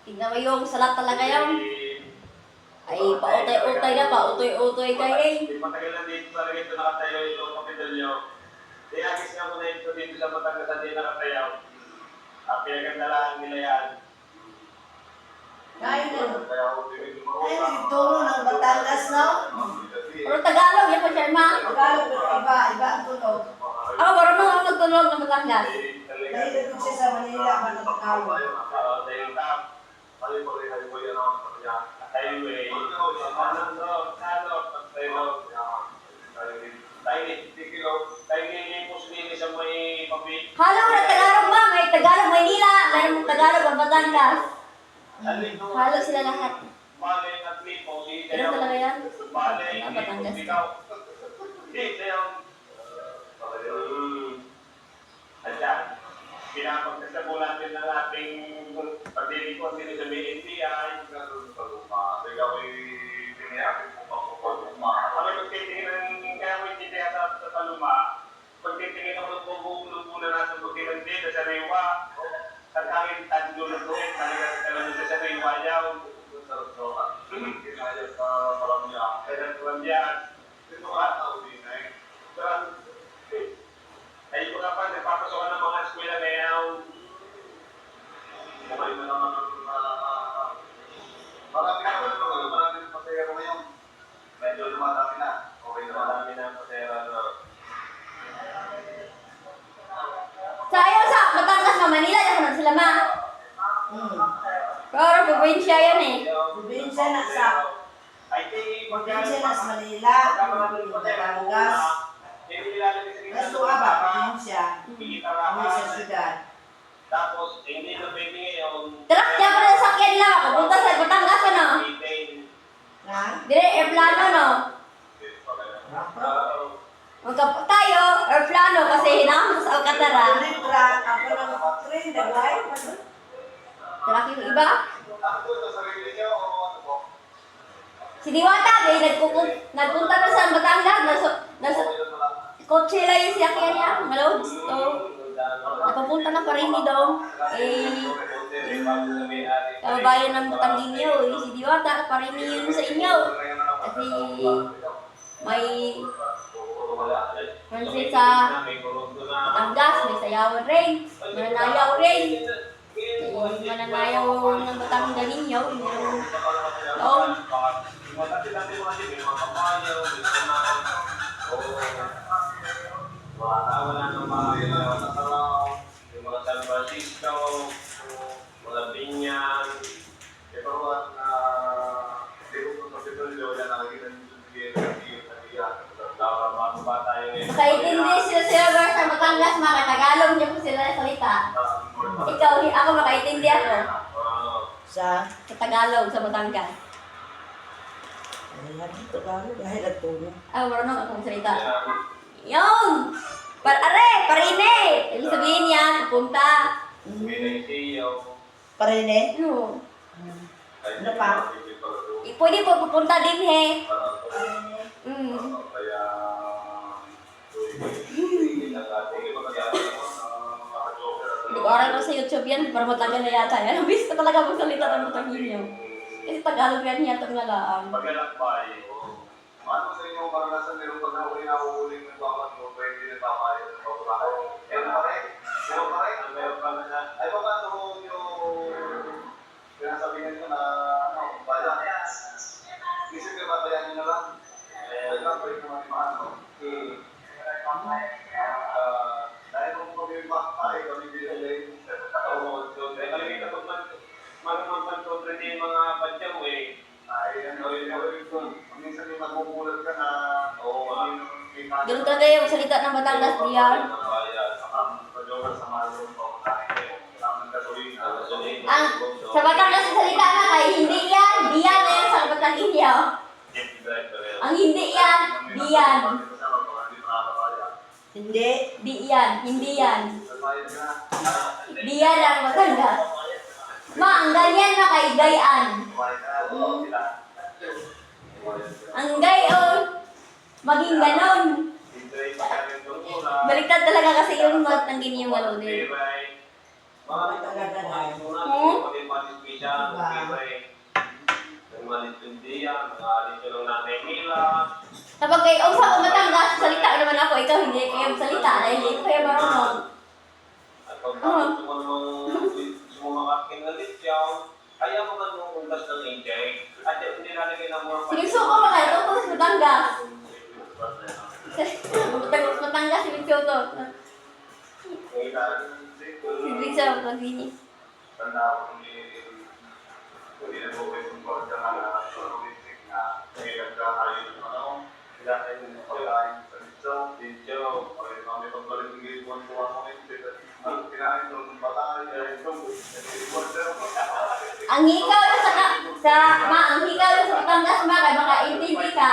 Tignan mo yung salat talaga yan. Ay, pautay-utay na, pautoy-utoy kayo eh. Matagal na dito talaga ito nakatayo ito, kapitolyo. Diagis nga muna ito dito sa Batangas at di nakatayo. Pinagandalahan nila yan. Ay, tulo ng Batangas, no? Pero Tagalog, yan po siya, ma. Tagalog, iba ang tunog. Ako, marunong ako magtulog ng Batangas. Dahil siya sa Manila, ba ng Tagalog? Dahil highway, Halo na Tagalog ba? May Tagalog Maynila, mayroong Tagalog ang Batangas. Halo sila lahat. Ano talaga yan? Ang Batangas. Pinapagkasabo natin ng ating pagdilikot din sa BNPI. Kami magtitingin ng kaya may titaya sa Paluma. Pagtitingin ako ng buong na nasa bukilan din sa Rewa. At kami tando na doon. Talagang talagang sa Rewa yaw. Kinayos sa Palamya. Kaya sa Palamya. Ito ka tao din eh. Ay, ito nga pa, nagpapasokan ng mga eskwela na yaw. Okay na naman maraming pasayero ngayon. Medyo lumadami na. Okay na marami na pasayero. Sa ayaw sa Batangas na Manila, yan sila ma. Pero probinsya yan eh. Probinsya na sa Manila, Batangas. Gusto nga ba, probinsya? Hindi sa syudad. Tapos, hindi na pwede ngayon. Tara, diyan pa rin sakyan lang. Pupunta sa Batangas, ano? Ha? Dire, airplano, no? Magkapot tayo, airplano, kasi hinahon sa Alcatara. Ako ng train, dagay. Tara, yung iba? Si Diwata, nagpunta na sa Batangas, nasa kotse lang yung siyakyan niya, mga loads. So, napapunta na pa rin daw. Kababayan ng Batanginyo, si Diwata, pa rin yun sa inyo. Kasi may Francis sa Batangas, may sayawan rin, mananayaw rin. Mananayaw ng Batanginyo, yung wala ng mga yung mga San Francisco, mga Binyan, ito na dito sa Pitolyo, yan ang makaintindi sila sa Batangas, makatagalog niya po sila salita. Ikaw, ako makaintindi ako. Sa Tagalog, sa Batangas. Ayan, Tagalog, dahil nagtulong. Marunong akong salita. Yun! Parine! Ibig sabihin yan, pupunta. Parine? Ano? Ano pa? Pwede po pupunta din, he. Hindi ko aral ko sa YouTube yan, para matagal na yata yan. Bis ko talaga magsalita ng Batanginyo. Kasi Tagalog yan yata nga lang. Pagkalakbay, ano sa inyong karanasan meron pag nahuling ng bawat mo, pwede na papayag ng pagbahay? Meron pa rin? Meron pa na. Ay, baka ito yung pinasabihin ko na, bayan. Isip ka ba bayan nyo na lang? Wala pa rin naman yung ano. Dahil kung kami yung makakay, kami bilay. Oo, so, kami kapag magkontrol din yung mga badyaw eh. Ay, ano yun. Minsan yung magbubulat ka na, Ganun talaga yung salita ng Batangas diyan. Sa Batangas yung salita nga kay hindi yan. Diyan na yan sa Batanginyo. Ang hindi yan, diyan. Hindi. Diyan, hindi yan. Diyan ang Batangas. Ma, ang ganyan na kay Gayan. Ang gayon, maging ganon. Baliktad talaga kasi yung mat ng ganyan ano din. Bakit talaga na? Kapag kayo, oh, sa Batangas, salita naman ako, ikaw hindi kayo salita, dahil hindi ko kayo marunong. At pag gusto mo namang sumumakating na lityaw, kaya mo man yung ugas ng injay. At yung nilalagay na mo ang Sinusuko pa kayo, tungkol sa Batangas. Batangas, sinusuko. Ibig sa pag-inis. Tanda ako kung hindi na po kayo kung bakit ka na politik na nagkakayo ng ano, kailangan yung pagkain sa lityaw, okay, kami pagbalik ng gilipon ko ako ngayon, kinain ng batay, Ang hikaw na ang hikaw na sa Batangas, baka intindi ka.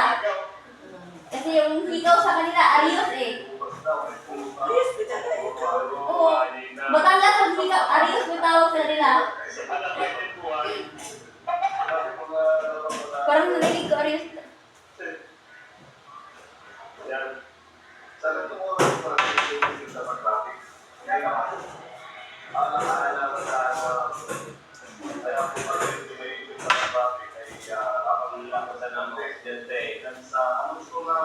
Kasi yung hikaw sa kanila, Arios eh. Yes, kita na ito. Oo, Batangas ang hikaw, Arios may tawag sa kanila. Parang narinig ko, Arios. Yan. Sabi ko mo lang para yung sa traffic. Hindi naman. Nakakala ko sa kaya po pala yung may sa traffic ay kapag lang sa ng accident eh. Sa gusto na